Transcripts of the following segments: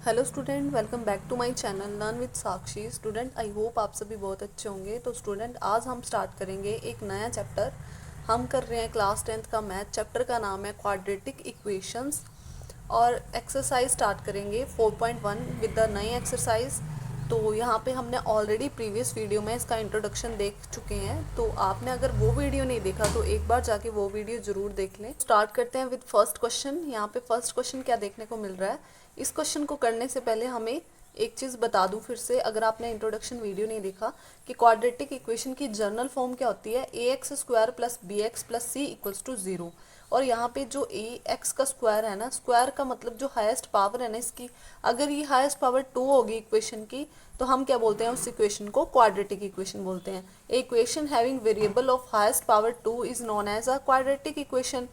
Hello student, welcome back to my channel learn with Sakshi. Student, I hope आप सभी बहुत अच्छे होंगे। तो स्टूडेंट, आज हम स्टार्ट करेंगे एक नया चैप्टर। हम कर रहे हैं क्लास 10th का मैथ। चैप्टर का नाम है क्वाड्रेटिक इक्वेशंस और एक्सरसाइज स्टार्ट करेंगे 4.1 विद द नई एक्सरसाइज। तो यहाँ पे हमने ऑलरेडी प्रीवियस वीडियो में इसका इंट्रोडक्शन देख चुके हैं, तो आपने अगर वो वीडियो नहीं देखा तो एक बार जाके वो वीडियो ज़रूर देख लें। स्टार्ट करते हैं विद फर्स्ट क्वेश्चन। यहाँ पे फर्स्ट क्वेश्चन क्या देखने को मिल रहा है। इस क्वेश्चन को करने से पहले हमें एक चीज़ बता दूं फिर से, अगर आपने इंट्रोडक्शन वीडियो नहीं देखा, कि क्वाड्रेटिक इक्वेशन की जनरल फॉर्म क्या होती है। A x square plus B x plus C equals to 0। और यहाँ पे जो ए एक्स का स्क्वायर है ना, स्क्वायर का मतलब जो हाईएस्ट पावर है ना इसकी, अगर ये हाईएस्ट पावर 2 होगी इक्वेशन की, तो हम क्या बोलते हैं, उस इक्वेशन को क्वाड्रेटिक इक्वेशन बोलते हैं। Equation having variable of highest power 2 is known as a quadratic equation.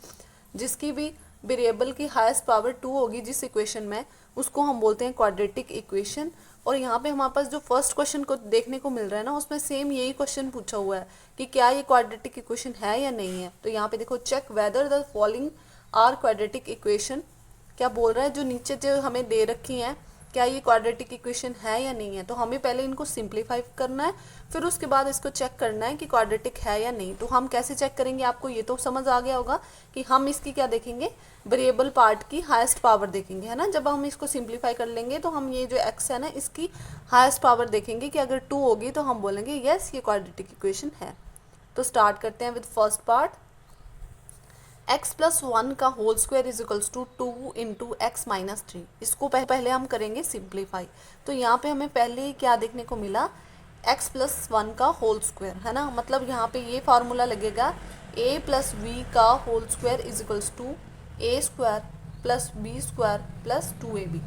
जिसकी भी वेरिएबल की हाईएस्ट पावर 2 होगी जिस इक्वेशन में, उसको हम बोलते हैं क्वाड्रेटिक इक्वेशन। और यहाँ पे हमारे पास जो फर्स्ट क्वेश्चन को देखने को मिल रहा है ना, उसमें सेम यही क्वेश्चन पूछा हुआ है कि क्या ये क्वाड्रेटिक इक्वेशन है या नहीं है। तो यहाँ पे देखो, check whether the following are quadratic equation. क्या बोल रहा है, जो नीचे जो हमें दे रखी हैं, क्या ये क्वाड्रेटिक इक्वेशन है या नहीं है। तो हमें पहले इनको सिंप्लीफाई करना है, फिर उसके बाद इसको चेक करना है कि क्वाड्रेटिक है या नहीं। तो हम कैसे चेक करेंगे, आपको ये तो समझ आ गया होगा कि हम इसकी क्या देखेंगे, वेरिएबल पार्ट की हाईएस्ट पावर देखेंगे, है ना। जब हम इसको सिंप्लीफाई कर लेंगे तो हम ये जो एक्स है ना, इसकी हाईएस्ट पावर देखेंगे कि अगर 2 होगी तो हम बोलेंगे यस ये क्वाड्रेटिक इक्वेशन है। तो स्टार्ट करते हैं with first part. X plus 1 का whole square is equals to 2 into x minus 3। इसको पहले हम करेंगे सिंप्लीफाई। तो यहाँ पे हमें पहले क्या देखने को मिला, एक्स प्लस 1 का होल स्क्वायर, है ना। मतलब यहाँ पे ये फार्मूला लगेगा, ए प्लस बी का whole square is equals to a square plus b square plus 2ab।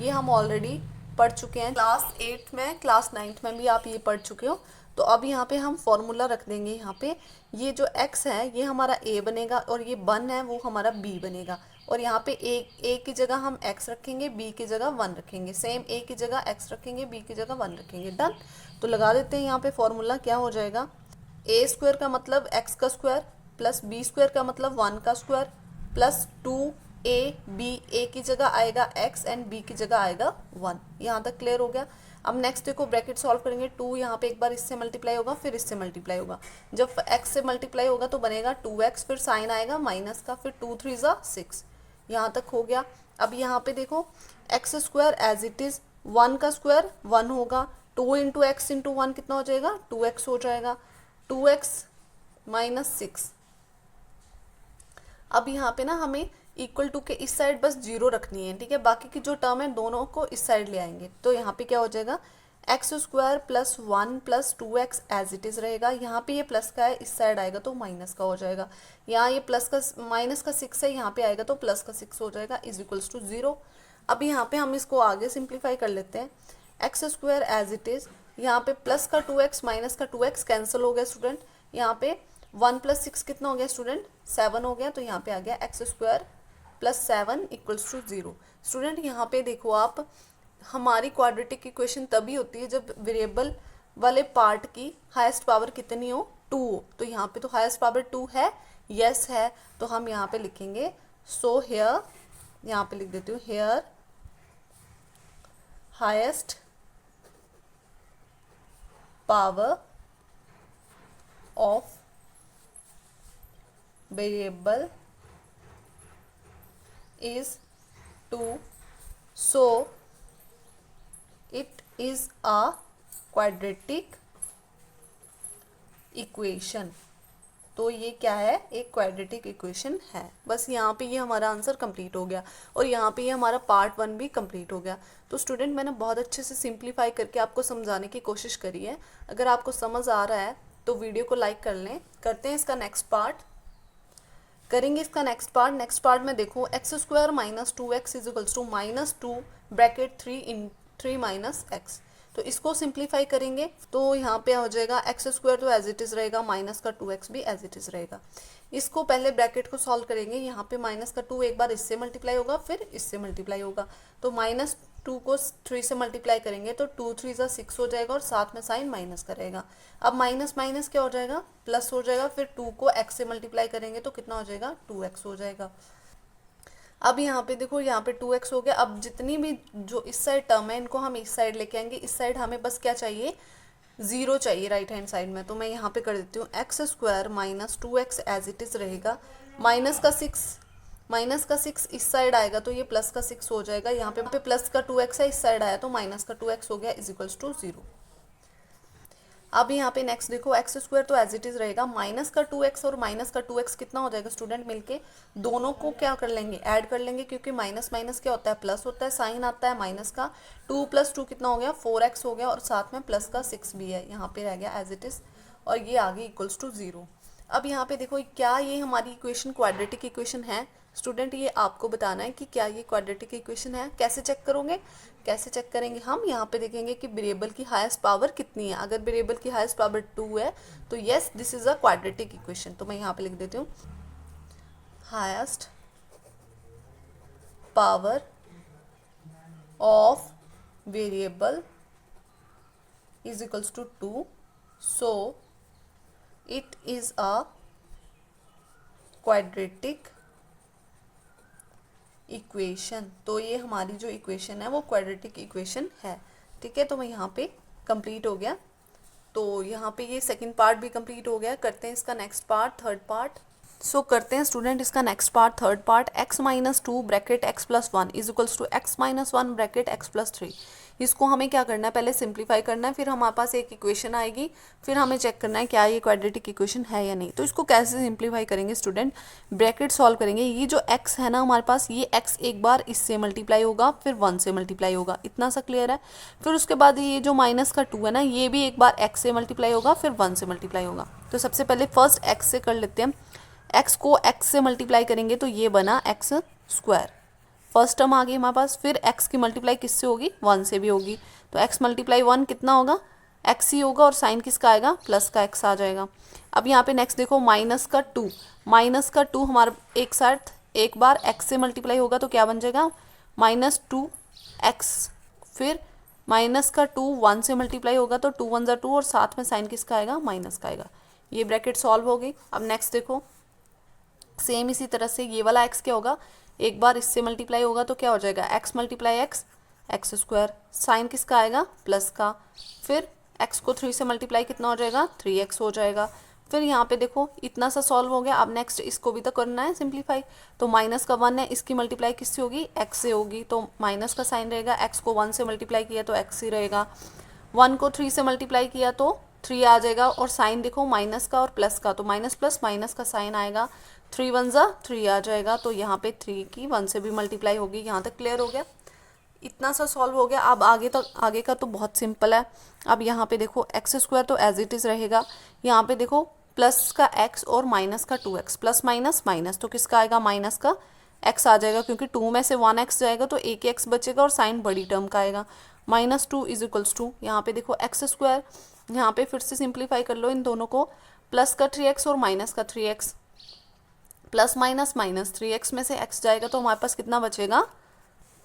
ये हम ऑलरेडी पढ़ चुके हैं क्लास 8 में, क्लास 9th में भी आप ये पढ़ चुके हो। तो अब यहाँ पे हम फॉर्मूला रख देंगे। यहाँ पे ये जो x है ये हमारा a बनेगा, और ये 1 है वो हमारा b बनेगा। और यहाँ पे a की जगह हम x रखेंगे, b की जगह 1 रखेंगे। सेम a की जगह x रखेंगे, b की जगह 1 रखेंगे। डन। तो लगा देते हैं यहाँ पे फॉर्मूला। क्या हो जाएगा, a स्क्वायर का मतलब x का स्क्वायर प्लस b स्क्वायर का मतलब 1 का स्क्वायर प्लस 2ab। a की जगह आएगा x एंड b की जगह आएगा 1। यहाँ तक क्लियर हो गया। अब नेक्स्ट देखो, ब्रैकेट सॉल्व करेंगे। 2 यहाँ पे एक बार इससे मल्टीप्लाई होगा, फिर इससे मल्टीप्लाई होगा। जब x से मल्टीप्लाई होगा तो बनेगा 2x, फिर साइन आएगा माइनस का, फिर 2 3 ज़ा 6। यहाँ तक हो गया। अब यहाँ पे देखो, x square as it is, 1 का स्क्वायर 1 होगा, 2 इंटू एक्स इंटू 1 कितना हो जाएगा, 2x हो जाएगा। 2x minus 6। अब यहाँ पे ना हमें इक्वल टू के इस साइड बस 0 रखनी है, ठीक है। बाकी की जो टर्म है दोनों को इस साइड ले आएंगे। तो यहाँ पे क्या हो जाएगा, x square plus 1 plus 2x as it is रहेगा। यहाँ पे ये प्लस का है, इस साइड आएगा तो माइनस का हो जाएगा। यहाँ ये प्लस का माइनस का 6 है, यहाँ पे आएगा तो प्लस का 6 हो जाएगा, इज इक्वल्स टू 0। अब यहाँ पे हम इसको आगे सिंप्लीफाई कर लेते हैं। X square as it is, यहाँ पे प्लस का 2x माइनस का 2x कैंसिल हो गया स्टूडेंट। यहाँ पे 1 प्लस 6 कितना हो गया स्टूडेंट, 7 हो गया। तो यहाँ पे आ गया x square plus 7 equals to 0। Student यहाँ पे देखो आप, हमारी क्वाड्रेटिक इक्वेशन तभी होती है जब वेरिएबल वाले पार्ट की हाईएस्ट पावर कितनी हो, 2 हो। तो यहाँ पे तो हाईएस्ट पावर 2 है, यस है। तो हम यहाँ पे लिखेंगे सो हेयर, यहाँ पे लिख देती हूँ here highest power of variable is 2, so it is a quadratic equation। तो ये क्या है, एक क्वाड्रेटिक इक्वेशन है। बस यहाँ पे ये हमारा आंसर कंप्लीट हो गया, और यहाँ पे ये हमारा पार्ट 1 भी कंप्लीट हो गया। तो स्टूडेंट, मैंने बहुत अच्छे से सिंप्लीफाई करके आपको समझाने की कोशिश करी है। अगर आपको समझ आ रहा है तो वीडियो को लाइक कर लें। करते हैं इसका नेक्स्ट पार्ट, करेंगे इसका नेक्स्ट पार्ट। नेक्स्ट पार्ट में देखो, x square minus 2x is equals to minus 2 bracket 3 minus x. तो इसको सिंप्लीफाई करेंगे तो यहाँ पे हो जाएगा एक्स स्क्वायर तो एज इट इज़ रहेगा, माइनस का 2x भी एज इट इज़ रहेगा। इसको पहले ब्रैकेट को सॉल्व करेंगे। यहाँ पे माइनस का 2 एक बार इससे मल्टीप्लाई होगा, फिर इससे मल्टीप्लाई होगा। तो माइनस 2 को 3 से मल्टीप्लाई करेंगे तो 2 3 ज़ा 6 हो जाएगा, और साथ में साइन माइनस करेगा। अब माइनस माइनस क्या हो जाएगा, प्लस हो जाएगा। फिर 2 को x से मल्टीप्लाई करेंगे तो कितना हो जाएगा, 2x हो जाएगा। अब यहाँ पे देखो, यहाँ पे 2x हो गया। अब जितनी भी जो इस साइड टर्म है इनको हम इस साइड लेके आएंगे। इस साइड हमें बस क्या चाहिए, 0 चाहिए राइट हैंड साइड में। तो मैं यहाँ पे कर देती हूँ x square minus 2x as it is रहेगा। माइनस का 6 इस साइड आएगा तो ये प्लस का 6 हो जाएगा। यहाँ पे प्लस का 2x है, इस साइड आया तो माइनस का 2x हो गया इज इक्वल्स टू 0। अब यहाँ पे नेक्स्ट देखो, एक्स स्क्वायर तो एज इट इज रहेगा। माइनस का 2x और माइनस का 2x कितना हो जाएगा स्टूडेंट, मिलके दोनों को क्या कर लेंगे, ऐड कर लेंगे, क्योंकि माइनस माइनस क्या होता है, प्लस होता है, साइन आता है माइनस का। 2 + 2 कितना हो गया, 4x हो गया, और साथ में प्लस का 6 भी है, यहाँ पे रह गया एज इट इज, और ये आगे इक्वल्स टू 0। अब यहाँ पे देखो, क्या ये हमारी इक्वेशन क्वाड्रेटिक इक्वेशन है स्टूडेंट, ये आपको बताना है कि क्या ये क्वाड्रेटिक इक्वेशन है। कैसे चेक करोगे, कैसे चेक करेंगे हम, यहाँ पे देखेंगे कि वेरिएबल की हाईएस्ट पावर कितनी है। अगर वेरिएबल की हाईएस्ट पावर 2 है तो yes this is a quadratic equation. तो मैं यहाँ पे लिख देती हूँ highest power of variable is equals to 2, so it is a quadratic equation. तो ये हमारी जो इक्वेशन है वो क्वाड्रेटिक इक्वेशन है। ठीक है, तो मैं यहाँ पे कंप्लीट हो गया। तो यहाँ पे ये सेकंड पार्ट भी कंप्लीट हो गया। करते हैं इसका next part, third part. So करते हैं स्टूडेंट इसका next part, third part. x minus 2 bracket x plus 1 is equals to x minus 1 bracket x plus 3। इसको हमें क्या करना है, पहले सिंप्लीफाई करना है, फिर हमारे पास एक इक्वेशन आएगी, फिर हमें चेक करना है क्या ये क्वाड्रेटिक इक्वेशन है या नहीं। तो इसको कैसे सिंप्लीफाई करेंगे स्टूडेंट, ब्रैकेट सॉल्व करेंगे। ये जो x है ना हमारे पास, ये x एक बार इससे मल्टीप्लाई होगा, फिर 1 से मल्टीप्लाई होगा, इतना सा क्लियर है। फिर उसके बाद ये जो माइनस का 2 है ना, ये भी एक बार x से मल्टीप्लाई होगा, फिर 1 से मल्टीप्लाई होगा। तो सबसे पहले फर्स्ट x से कर लेते हैं। x को x से मल्टीप्लाई करेंगे तो ये बना x स्क्वायर, फर्स्ट टर्म आ गई हमारे पास। फिर x की मल्टीप्लाई किससे होगी, 1 से भी होगी। तो x मल्टीप्लाई 1 कितना होगा, x ही होगा, और साइन किसका आएगा, प्लस का x आ जाएगा। अब यहाँ पे नेक्स्ट देखो, माइनस का 2 हमारा एक साथ एक बार x से मल्टीप्लाई होगा तो क्या बन जाएगा, -2x। फिर माइनस का 2 1 से मल्टीप्लाई होगा तो 2 1 2, और साथ में साइन किसका आएगा, माइनस का आएगा। ये ब्रैकेट सॉल्व हो गई। अब नेक्स्ट देखो, सेम इसी तरह से ये वाला x क्या होगा, एक बार इससे मल्टीप्लाई होगा तो क्या हो जाएगा, x multiply x square, sign किसका आएगा, प्लस का। फिर x को 3 से मल्टीप्लाई कितना हो जाएगा, 3x हो जाएगा। फिर यहाँ पे देखो इतना सा सॉल्व हो गया। अब नेक्स्ट इसको भी तो करना है सिंप्लीफाई। तो माइनस का 1 है, इसकी मल्टीप्लाई किससे होगी, x से होगी, तो माइनस का साइन रहेगा। x को 1 से मल्टीप्लाई किया तो x ही रहेगा, 1 को 3 से मल्टीप्लाई किया तो 3 आ जाएगा, और साइन देखो माइनस का और प्लस का, तो माइनस प्लस माइनस का साइन आएगा, 3 1 3 आ जाएगा। तो यहाँ पे 3 की 1 से भी मल्टीप्लाई होगी। यहाँ तक क्लियर हो गया, इतना सा सॉल्व हो गया। अब आगे का तो बहुत सिंपल है। अब यहाँ पे देखो एक्स स्क्वायर तो एज इट इज़ रहेगा। यहाँ पे देखो प्लस का x और माइनस का 2x, प्लस माइनस माइनस, तो किसका आएगा, माइनस का x आ जाएगा, क्योंकि 2 में से 1x जाएगा तो एक ही x बचेगा, और साइन बड़ी टर्म का आएगा। -2 इज इक्वल्स टू, यहाँ पे देखो एक्स स्क्वायर, यहाँ पे फिर से सिंप्लीफाई कर लो इन दोनों को, प्लस का 3x और माइनस का 3x, plus minus minus, 3x में से x जाएगा तो हमारे पास कितना बचेगा,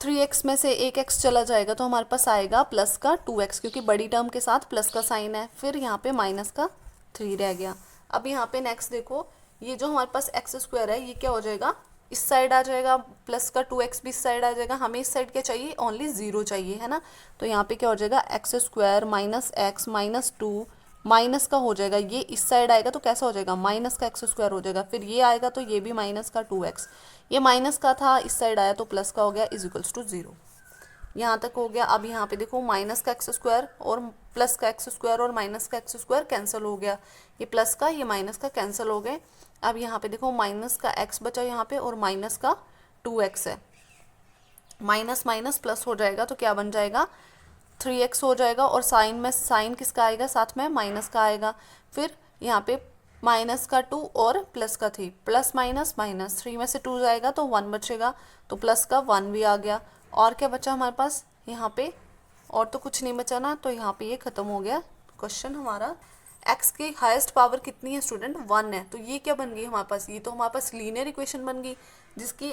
3x में से एक x चला जाएगा तो हमारे पास आएगा प्लस का 2x, क्योंकि बड़ी टर्म के साथ प्लस का साइन है। फिर यहाँ पे माइनस का 3 रह गया। अब यहाँ पे नेक्स्ट देखो, ये जो हमारे पास एक्स स्क्वायर है ये क्या हो जाएगा, इस साइड आ जाएगा, प्लस का 2x भी इस साइड आ जाएगा। हमें इस साइड क्या चाहिए, ओनली 0 चाहिए, है ना। तो यहाँ पे क्या हो जाएगा, x square minus x minus 2, minus का हो जाएगा, ये इस साइड आएगा तो कैसा हो जाएगा, माइनस का एक्स स्क्वायर हो जाएगा। फिर ये आएगा तो ये भी माइनस का 2x, ये माइनस का था, इस साइड आया तो प्लस का हो गया, इज इक्वल्स टू 0। यहाँ तक हो गया। अब यहाँ पे देखो माइनस का एक्स स्क्वायर और प्लस का एक्स स्क्वायर और माइनस का एक्स स्क्वायर कैंसिल हो गया, ये प्लस का ये माइनस का कैंसिल हो गए। अब यहाँ पे देखो माइनस का x बचा यहाँ पे, और माइनस का 2x है, माइनस माइनस प्लस हो जाएगा तो क्या बन जाएगा, 3x हो जाएगा, और साइन में साइन किसका आएगा, साथ में माइनस का आएगा। फिर यहाँ पे माइनस का 2 और प्लस का 3, प्लस माइनस माइनस, 3 में से 2 जाएगा तो 1 बचेगा, तो प्लस का 1 भी आ गया। और क्या बचा हमारे पास यहाँ पे, और तो कुछ नहीं बचा ना, तो यहाँ पे ये खत्म हो गया क्वेश्चन हमारा। x की हाईएस्ट पावर कितनी है स्टूडेंट, 1 है, तो ये क्या बन गई हमारे पास, ये तो हमारे पास लीनियर इक्वेशन बन गई, जिसकी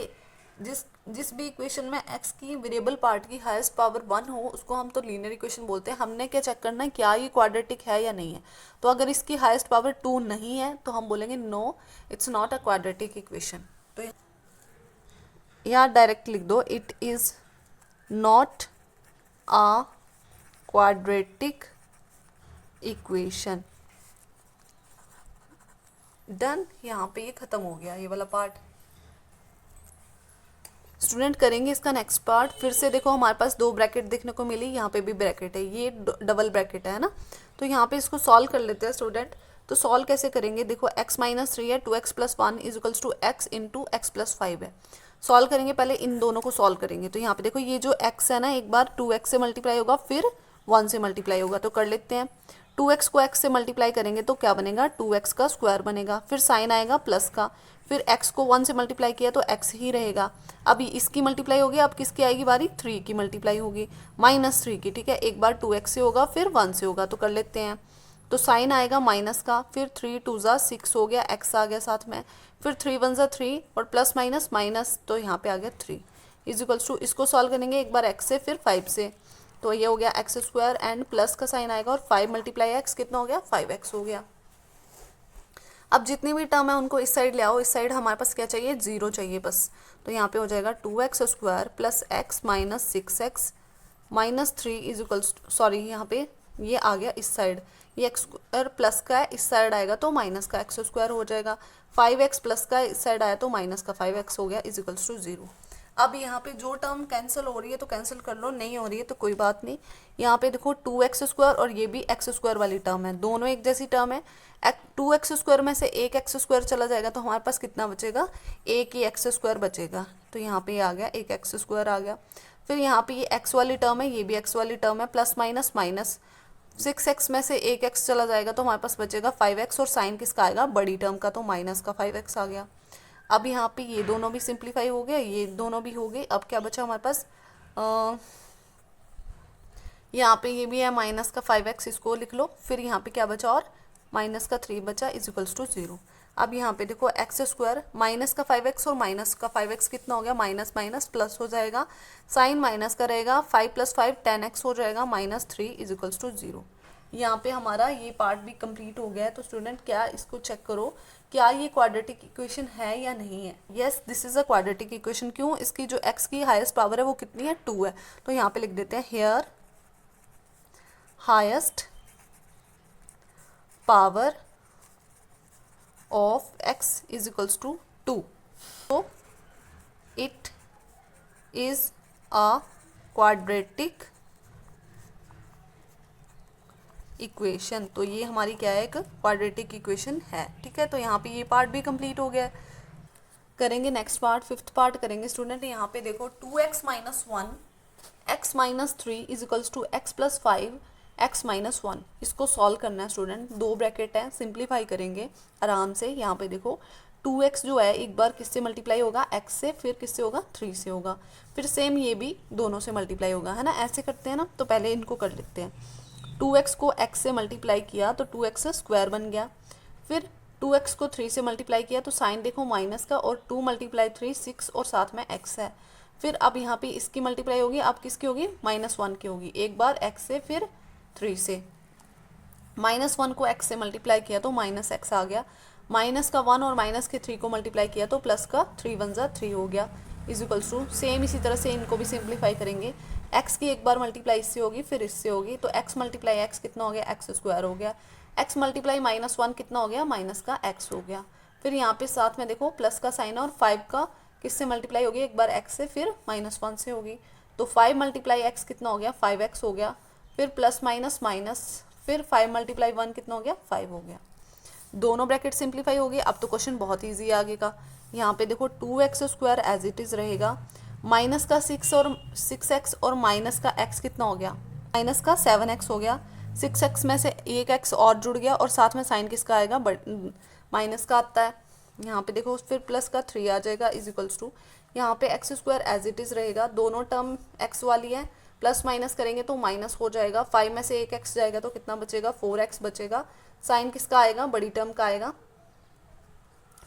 जिस भी इक्वेशन में x की वेरिएबल पार्ट की हाईएस्ट पावर 1 हो उसको हम तो लीनियर इक्वेशन बोलते हैं। हमने क्या चेक करना है, क्या ये क्वाड्रेटिक है या नहीं है। तो अगर इसकी हाईएस्ट पावर 2 नहीं है तो हम बोलेंगे no it's not a quadratic equation. तो या डायरेक्ट लिख दो, it is not a quadratic equation. Done, यहाँ पे ये खत्म हो गया ये वाला पार्ट। स्टूडेंट करेंगे इसका नेक्स्ट पार्ट। फिर से देखो हमारे पास दो ब्रैकेट देखने को मिली, यहाँ पे भी ब्रैकेट है, ये डबल ब्रैकेट है ना। तो यहाँ पे इसको सॉल्व कर लेते हैं स्टूडेंट। तो सॉल्व कैसे करेंगे, देखो x माइनस 3 है, 2x plus 1 is equals to x into x plus 5 है। सॉल्व करेंगे, पहले इन दोनों को सॉल्व करेंगे। तो यहाँ पे देखो ये जो x है ना, एक बार 2x से मल्टीप्लाई होगा, फिर 1 से मल्टीप्लाई होगा। तो कर लेते हैं, 2x को x से मल्टीप्लाई करेंगे तो क्या बनेगा, 2x का स्क्वायर बनेगा, फिर साइन आएगा प्लस का, फिर x को 1 से मल्टीप्लाई किया तो x ही रहेगा। अभी इसकी मल्टीप्लाई होगी, अब किसकी आएगी बारी, 3 की मल्टीप्लाई होगी, -3 की। ठीक है, एक बार 2x से होगा, फिर 1 से होगा। तो कर लेते हैं, तो साइन आएगा माइनस का, फिर 3 2 ज़ा 6 हो गया, x आ गया साथ में, फिर 3 1 ज़ा 3 और प्लस माइनस माइनस, तो यहाँ पे आ गया 3 इज इक्वल्स टू, इसको सॉल्व करेंगे एक बार x से फिर 5 से, तो ये हो गया एक्स स्क्वायर एंड प्लस का साइन आएगा और 5 मल्टीप्लाई एक्स कितना हो गया, 5x हो गया। अब जितनी भी टर्म है उनको इस साइड ले आओ, इस साइड हमारे पास क्या चाहिए, 0 चाहिए बस। तो यहाँ पे हो जाएगा 2x square plus x minus 6x minus 3 is equals, sorry यहाँ पे ये आ गया इस साइड, ये एक्स स्क्वायर प्लस का है, इस साइड आएगा तो माइनस का एक्स स्क्वायर हो जाएगा। 5x प्लस का इस साइड आया तो माइनस का 5x हो गया इज इक्वल्स टू 0। अब यहाँ पे जो टर्म कैंसिल हो रही है तो कैंसिल कर लो, नहीं हो रही है तो कोई बात नहीं। यहाँ पे देखो 2x स्क्वायर और ये भी एक्स स्क्वायर वाली टर्म है, दोनों एक जैसी टर्म है। 2x स्क्वायर में से एक एक्स स्क्वायर चला जाएगा तो हमारे पास कितना बचेगा, एक ही एक्स स्क्वायर बचेगा। तो यहाँ पे आ गया एक एक्स स्क्वायर आ गया। फिर यहाँ पे ये एक्स वाली टर्म है, ये भी एक्स वाली टर्म है, प्लस माइनस माइनस, 6x में से एक x चला जाएगा तो हमारे पास बचेगा 5x और साइन किसका आएगा, बड़ी टर्म का, तो माइनस का 5x आ गया। अब यहाँ पे ये दोनों भी सिंप्लीफाई हो गए, ये दोनों भी हो गए। अब क्या बचा हमारे पास, यहाँ पे ये भी है माइनस का 5x, इसको लिख लो। फिर यहाँ पे क्या बचा, और माइनस का 3 बचा इज इक्वल्स टू 0। अब यहाँ पे देखो एक्स स्क्वायर माइनस का 5x और माइनस का 5x कितना हो गया, माइनस माइनस प्लस हो जाएगा, साइन माइनस का रहेगा, 5 + 5 10x हो जाएगा, -3 इज इक्वल्स टू 0। यहाँ पे हमारा ये पार्ट भी कंप्लीट हो गया है। तो स्टूडेंट क्या इसको चेक करो, क्या ये क्वाड्रेटिक इक्वेशन है या नहीं है। Yes, this is a quadratic equation. क्यों, इसकी जो x की हाईएस्ट पावर है वो कितनी है, 2 है। तो यहाँ पे लिख देते हैं, here highest power of x is equals to 2. So it is a quadratic equation. तो ये हमारी क्या है, एक क्वाड्रेटिक इक्वेशन है। ठीक है, तो यहाँ पे ये पार्ट भी कंप्लीट हो गया है। करेंगे नेक्स्ट पार्ट, फिफ्थ पार्ट करेंगे स्टूडेंट। यहाँ पे देखो 2x minus 1 x minus 3 is equals to x plus 5 x minus 1, इसको सॉल्व करना है स्टूडेंट। दो ब्रैकेट है, सिंप्लीफाई करेंगे आराम से। यहाँ पे देखो 2x जो है एक बार किससे मल्टीप्लाई होगा, x से, फिर किससे होगा, 3 से होगा, फिर सेम ये भी दोनों से मल्टीप्लाई होगा, है ना, ऐसे करते हैं ना। तो पहले इनको कर लेते हैं, 2x को x से मल्टीप्लाई किया तो 2x स्क्वायर बन गया, फिर 2x को 3 से मल्टीप्लाई किया तो साइन देखो माइनस का, और 2 × 3 6 और साथ में x है। फिर अब यहाँ पे इसकी मल्टीप्लाई होगी, अब किसकी होगी, -1 की होगी, एक बार x से फिर 3 से। -1 को x से मल्टीप्लाई किया तो -x आ गया, माइनस का 1 और माइनस के 3 को मल्टीप्लाई किया तो प्लस का 3 1 ज़ा 3 हो गया इज इक्वल्स टू। सेम इसी तरह से इनको भी सिंप्लीफाई करेंगे, x की एक बार मल्टीप्लाई इससे होगी फिर इससे होगी, तो x मल्टीप्लाई x कितना हो गया, एक्स स्क्वायर हो गया, x मल्टीप्लाई -1 कितना हो गया, माइनस का x हो गया। फिर यहाँ पे साथ में देखो प्लस का साइन और 5 का किससे मल्टीप्लाई होगी, एक बार x से फिर -1 से होगी, तो 5 × x कितना हो गया, 5x हो गया, फिर प्लस माइनस माइनस, फिर 5 × 1 कितना हो गया, 5 हो गया। दोनों ब्रैकेट सिंप्लीफाई हो गए। अब तो क्वेश्चन बहुत ईजी है आगे का। यहाँ पे देखो 2x square as it is रहेगा, माइनस का 6x और माइनस का x कितना हो गया, माइनस का 7x हो गया, 6x में से एक x और जुड़ गया और साथ में साइन किसका आएगा, माइनस का आता है। यहाँ पे देखो फिर प्लस का 3 आ जाएगा इज इक्वल्स टू, यहाँ पे x square as it is रहेगा, दोनों टर्म x वाली है, प्लस माइनस करेंगे तो माइनस हो जाएगा, 5 में से एक x जाएगा तो कितना बचेगा, 4x बचेगा, साइन किसका आएगा, बड़ी टर्म का आएगा,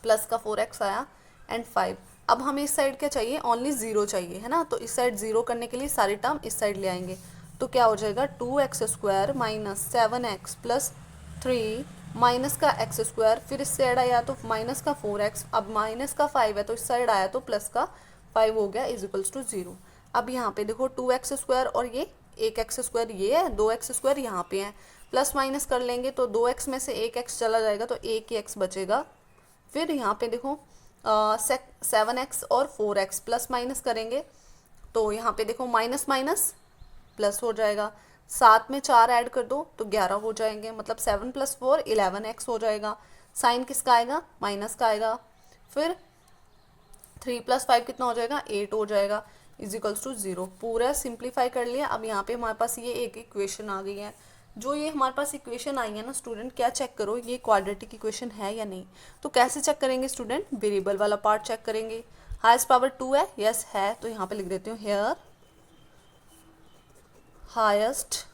प्लस का 4x आया एंड 5। अब हमें इस साइड क्या चाहिए, ओनली 0 चाहिए, है ना। तो इस साइड 0 करने के लिए सारी टर्म इस साइड ले आएंगे, तो क्या हो जाएगा 2x square minus 7x plus 3 minus का x स्क्वायर, फिर इस साइड आया तो माइनस का 4x, अब माइनस का 5 है तो इस साइड आया तो प्लस का 5 हो गया इज इक्वल्स टू 0। अब यहाँ पे देखो 2x² और ये 1x² ये है, 2x² यहाँ पे है, प्लस माइनस कर लेंगे तो 2x में से 1x चला जाएगा तो 1x बचेगा। फिर यहाँ पे देखो 7x और 4x प्लस माइनस करेंगे तो यहाँ पे देखो माइनस माइनस प्लस हो जाएगा, साथ में 4 ऐड कर दो तो 11 हो जाएंगे, मतलब 7 + 4 11x हो जाएगा। साइन किसका आएगा? माइनस का आएगा। फिर 3 + 5 कितना हो जाएगा? 8 हो जाएगा इज इक्वल्स टू 0। पूरा सिंप्लीफाई कर लिया। अब यहाँ पे हमारे पास ये एक इक्वेशन आ गई है। जो ये हमारे पास इक्वेशन आई है ना स्टूडेंट, क्या चेक करो ये क्वाड्रेटिक इक्वेशन है या नहीं। तो कैसे चेक करेंगे स्टूडेंट? वेरिएबल वाला पार्ट चेक करेंगे। हाईएस्ट पावर 2 है, यस है, तो यहाँ पे लिख देती हूँ here highest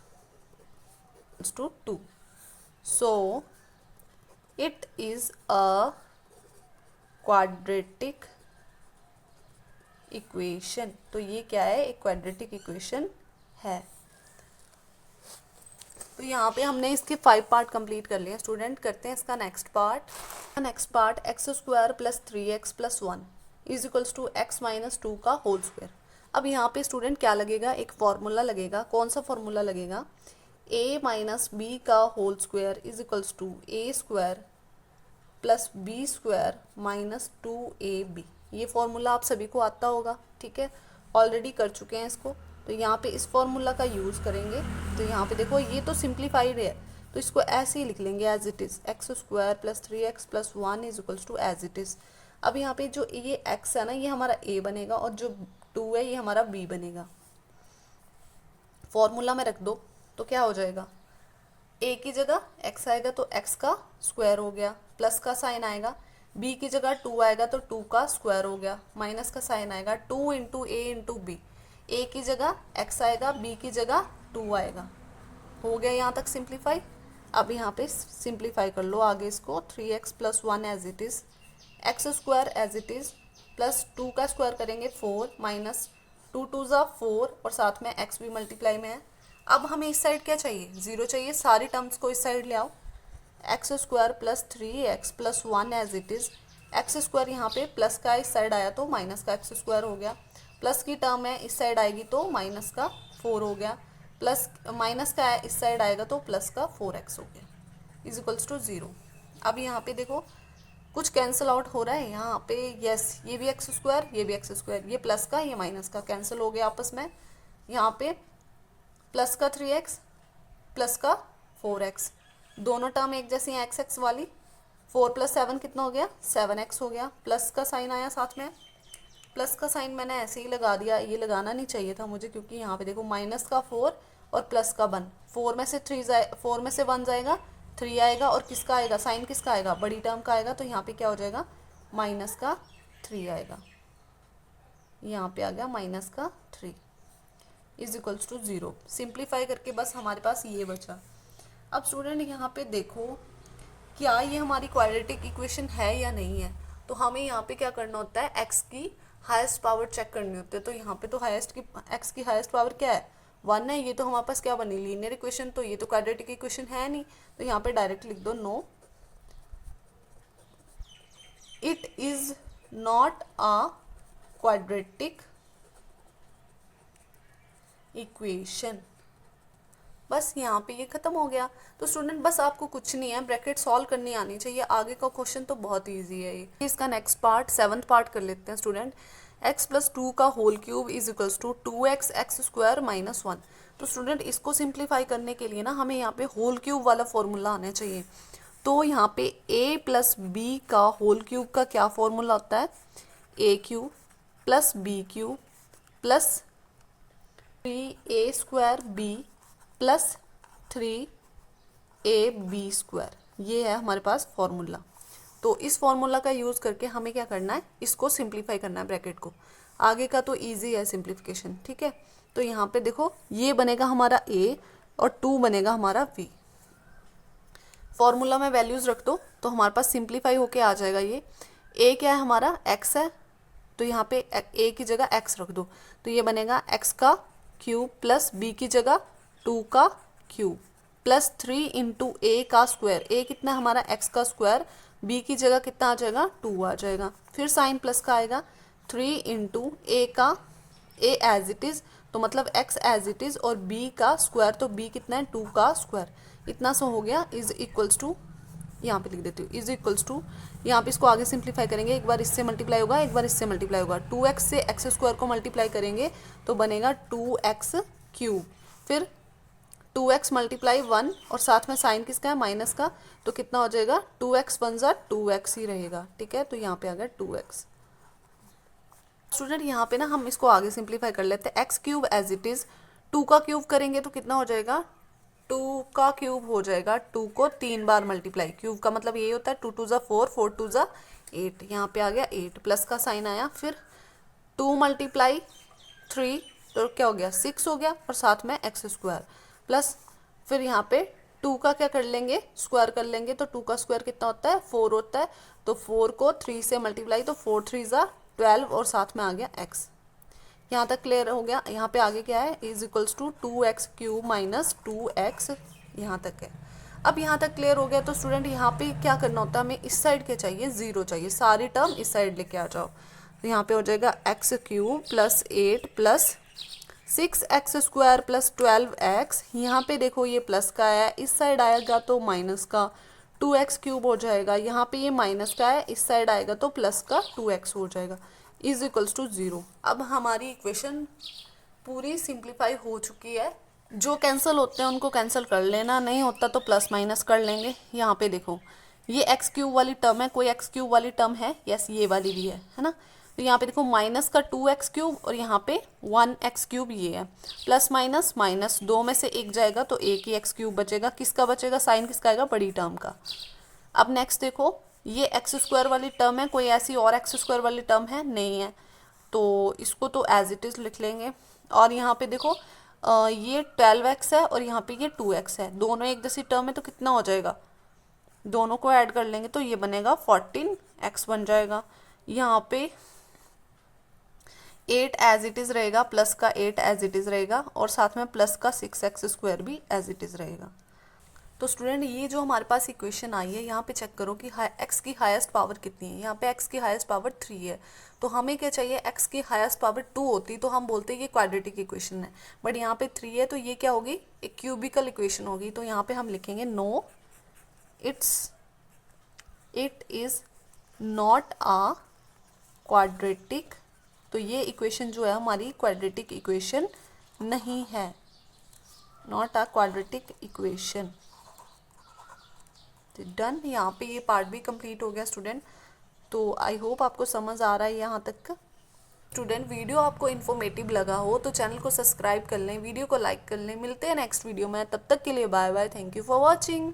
two 2, so it is a quadratic equation. तो ये क्या है? एक क्वाड्रेटिक इक्वेशन है। तो यहाँ पे हमने इसके 5 पार्ट कंप्लीट कर लिए स्टूडेंट। करते हैं इसका next part. Next part x² + 3x + 1 is equals to x - 2 का होल स्क्वायर। अब यहाँ पे स्टूडेंट क्या लगेगा? एक फॉर्मूला लगेगा। कौन सा फॉर्मूला लगेगा? a - b का whole square is equals to a² + b² - 2ab। ये फॉर्मूला आप सभी को आता होगा, ठीक है, ऑलरेडी कर चुके हैं इसको। तो यहाँ पे इस फॉर्मूला का यूज़ करेंगे। तो यहाँ पे देखो ये तो सिंप्लीफाइड है, तो इसको ऐसे ही लिख लेंगे as it is, x² + 3x + 1 is equals to as it is. अब यहाँ पे जो ये x है ना, ये हमारा a बनेगा और जो 2 है ये हमारा b बनेगा। फॉर्मूला में रख दो तो क्या हो जाएगा? a की जगह x आएगा तो x का स्क्वायर हो गया, प्लस का साइन आएगा। b की जगह 2 आएगा तो 2 का स्क्वायर हो गया, माइनस का साइन आएगा। 2 × a × b, a की जगह x आएगा, b की जगह 2 आएगा। हो गया यहाँ तक सिंप्लीफाई। अब यहाँ पे सिंप्लीफाई कर लो आगे इसको। 3x + 1 as it is, x² as it is, plus 2 का स्क्वायर करेंगे 4, माइनस 2 × 2 = 4 और साथ में x भी मल्टीप्लाई में है। अब हमें इस साइड क्या चाहिए? 0 चाहिए। सारी टर्म्स को इस साइड ले आओ। x² + 3x + 1 as it is, x² यहाँ पे प्लस का इस साइड आया तो माइनस का x² हो गया, प्लस की टर्म है इस साइड आएगी तो माइनस का 4 हो गया, प्लस माइनस का है इस साइड आएगा तो प्लस का 4x हो गया इज इक्वल्स टू 0। अब यहाँ पे देखो कुछ कैंसिल आउट हो रहा है यहाँ पे, यस, ये भी x², ये भी x², ये प्लस का ये माइनस का कैंसिल हो गया आपस में। यहाँ पे प्लस का 3x प्लस का 4x, दोनों टर्म एक जैसी हैं x वाली। 4 + 7 कितना हो गया? 7x हो गया। प्लस का साइन आया साथ में, प्लस का साइन मैंने ऐसे ही लगा दिया, ये लगाना नहीं चाहिए था मुझे, क्योंकि यहाँ पे देखो माइनस का 4 और प्लस का 1, 4 में से 1 जाएगा, 3 आएगा और किसका आएगा? साइन किसका आएगा? बड़ी टर्म का आएगा। तो यहाँ पे क्या हो जाएगा? माइनस का 3 आएगा। यहाँ पे आ गया माइनस का 3 इज इक्वल्स टू 0। सिंप्लीफाई करके बस हमारे पास ये बचा। अब स्टूडेंट यहाँ पे देखो क्या ये हमारी क्वाड्रेटिक इक्वेशन है या नहीं है। तो हमें यहाँ पे क्या करना होता है? x की हाईएस्ट पावर चेक करनी होती है। तो यहाँ पे तो x की हाईएस्ट पावर क्या है? 1 है। ये तो हमारे पास क्या बनी? Linear equation. तो ये तो क्वाड्रेटिक इक्वेशन है नहीं, तो यहाँ पे डायरेक्ट लिख दो no, it is not a quadratic equation. बस यहाँ पे ये खत्म हो गया। तो स्टूडेंट बस आपको कुछ नहीं है, ब्रैकेट सॉल्व करनी आनी चाहिए। आगे का क्वेश्चन तो बहुत इजी है ये। इसका नेक्स्ट पार्ट 7th पार्ट कर लेते हैं स्टूडेंट। x + 2 का whole cube is equals to 2x x² - 1। तो स्टूडेंट इसको सिंप्लीफाई करने के लिए ना हमें यहाँ पे होल क्यूब वाला फॉर्मूला आना चाहिए। तो यहाँ पे a + b का होल क्यूब का क्या फॉर्मूला होता है? a³ + b³ + 3a² + 3ab², ये है हमारे पास फॉर्मूला। तो इस फॉर्मूला का यूज़ करके हमें क्या करना है? इसको सिंप्लीफाई करना है ब्रैकेट को। आगे का तो इजी है सिंप्लीफिकेशन, ठीक है। तो यहाँ पे देखो ये बनेगा हमारा a और 2 बनेगा हमारा v। फॉर्मूला में वैल्यूज़ रख दो तो हमारे पास सिंप्लीफाई होके आ जाएगा। ये a क्या है? हमारा x है, तो यहाँ पे a की जगह x रख दो, तो ये बनेगा x का क्यूब प्लस b की जगह 2 का क्यूब प्लस 3 × a का स्क्वायर। a कितना हमारा x का स्क्वायर, b की जगह कितना आ जाएगा? 2 आ जाएगा। फिर साइन प्लस का आएगा, 3 इंटू ए का ए एज इट इज़, तो मतलब x एज इट इज़, और b का स्क्वायर, तो b कितना है 2 का स्क्वायर, इतना सा हो गया। इज इक्वल्स टू, यहाँ पे लिख देती हूँ, इज इक्वल्स टू, यहाँ पे इसको आगे सिंप्लीफाई करेंगे, एक बार इससे मल्टीप्लाई होगा, एक बार इससे मल्टीप्लाई होगा, 2x से एक्स स्क्वायर को मल्टीप्लाई करेंगे तो बनेगा 2x क्यूब, फिर 2x मल्टीप्लाई 1 और साथ में साइन किसका है, माइनस का, तो कितना हो जाएगा 2x 1 ज़ा 2x ही रहेगा। ठीक है, तो यहाँ पे आ गया 2x। स्टूडेंट यहाँ पे ना हम इसको आगे सिंप्लीफाई कर लेते हैं, x cube as it is, 2 का क्यूब करेंगे तो कितना हो जाएगा, 2 का क्यूब हो जाएगा, 2 को 3 बार मल्टीप्लाई, क्यूब का मतलब यही होता है 2 2 ज़ा 4, 4 2 ज़ा 8, यहाँ पे आ गया 8, प्लस का साइन आया, फिर 2 मल्टीप्लाई 3 तो क्या हो गया 6 हो गया, और साथ में एक्स स्क्वायर प्लस, फिर यहाँ पे 2 का क्या कर लेंगे, स्क्वायर कर लेंगे, तो 2 का स्क्वायर कितना होता है 4 होता है, तो 4 को 3 से मल्टीप्लाई, तो 4 3 ज़ा 12 और साथ में आ गया x। यहाँ तक क्लियर हो गया। यहाँ पे आगे क्या है, is equals to 2x cube minus 2x, यहाँ तक है। अब यहाँ तक क्लियर हो गया, तो स्टूडेंट यहाँ पे क्या करना होता है, हमें इस साइड क्या चाहिए, 0 चाहिए, सारी टर्म इस साइड लेके आ जाओ, तो यहाँ पे हो जाएगा x cube plus 8 plus 6x square plus 12x, यहाँ पे देखो ये प्लस का है, इस साइड आएगा तो माइनस का 2x क्यूब हो जाएगा, यहाँ पे ये माइनस का है, इस साइड आएगा तो प्लस का 2x हो जाएगा, इज इक्वल्स टू 0। अब हमारी इक्वेशन पूरी सिंप्लीफाई हो चुकी है, जो कैंसिल होते हैं उनको कैंसिल कर लेना, नहीं होता तो प्लस माइनस कर लेंगे। यहाँ पे देखो ये एक्स क्यूब वाली टर्म है, कोई एक्स क्यूब वाली टर्म है, यस ये वाली भी है ना, तो यहाँ पे देखो माइनस का 2x क्यूब और यहाँ पे 1x क्यूब ये है, प्लस माइनस माइनस, दो में से एक जाएगा तो एक ही एक्स क्यूब बचेगा, किसका बचेगा, साइन किसका आएगा, बड़ी टर्म का। अब नेक्स्ट देखो ये एक्स स्क्वायर वाली टर्म है, कोई ऐसी और एक्स स्क्वायर वाली टर्म है, नहीं है, तो इसको तो एज इट इज़ लिख लेंगे। और यहाँ पे देखो ये 12x है और यहाँ पे ये 2x है, दोनों एक जैसी टर्म है, तो कितना हो जाएगा, दोनों को ऐड कर लेंगे तो ये बनेगा 14x बन जाएगा। यहाँ पे 8 एज इट इज़ रहेगा, प्लस का 8 एज इट इज़ रहेगा, और साथ में प्लस का 6x स्क्वायर भी एज इट इज़ रहेगा। तो स्टूडेंट ये जो हमारे पास इक्वेशन आई है, यहाँ पे चेक करो कि x की हाईएस्ट पावर कितनी है, यहाँ पे x की हाईएस्ट पावर 3 है, तो हमें क्या चाहिए, x की हाईएस्ट पावर 2 होती तो हम बोलते ये क्वाड्रेटिक इक्वेशन है, बट यहाँ पे 3 है, तो ये क्या होगी, एक क्यूबिकल इक्वेशन होगी, तो यहाँ पे हम लिखेंगे no it is not a quadratic, तो ये इक्वेशन जो है हमारी क्वाड्रेटिक इक्वेशन नहीं है, not a quadratic equation. Done, यहाँ पे ये पार्ट भी कंप्लीट हो गया स्टूडेंट। तो आई होप आपको समझ आ रहा है यहाँ तक। स्टूडेंट वीडियो आपको इन्फॉर्मेटिव लगा हो तो चैनल को सब्सक्राइब कर लें, वीडियो को लाइक कर लें। मिलते हैं नेक्स्ट वीडियो में, तब तक के लिए bye bye, thank you for watching.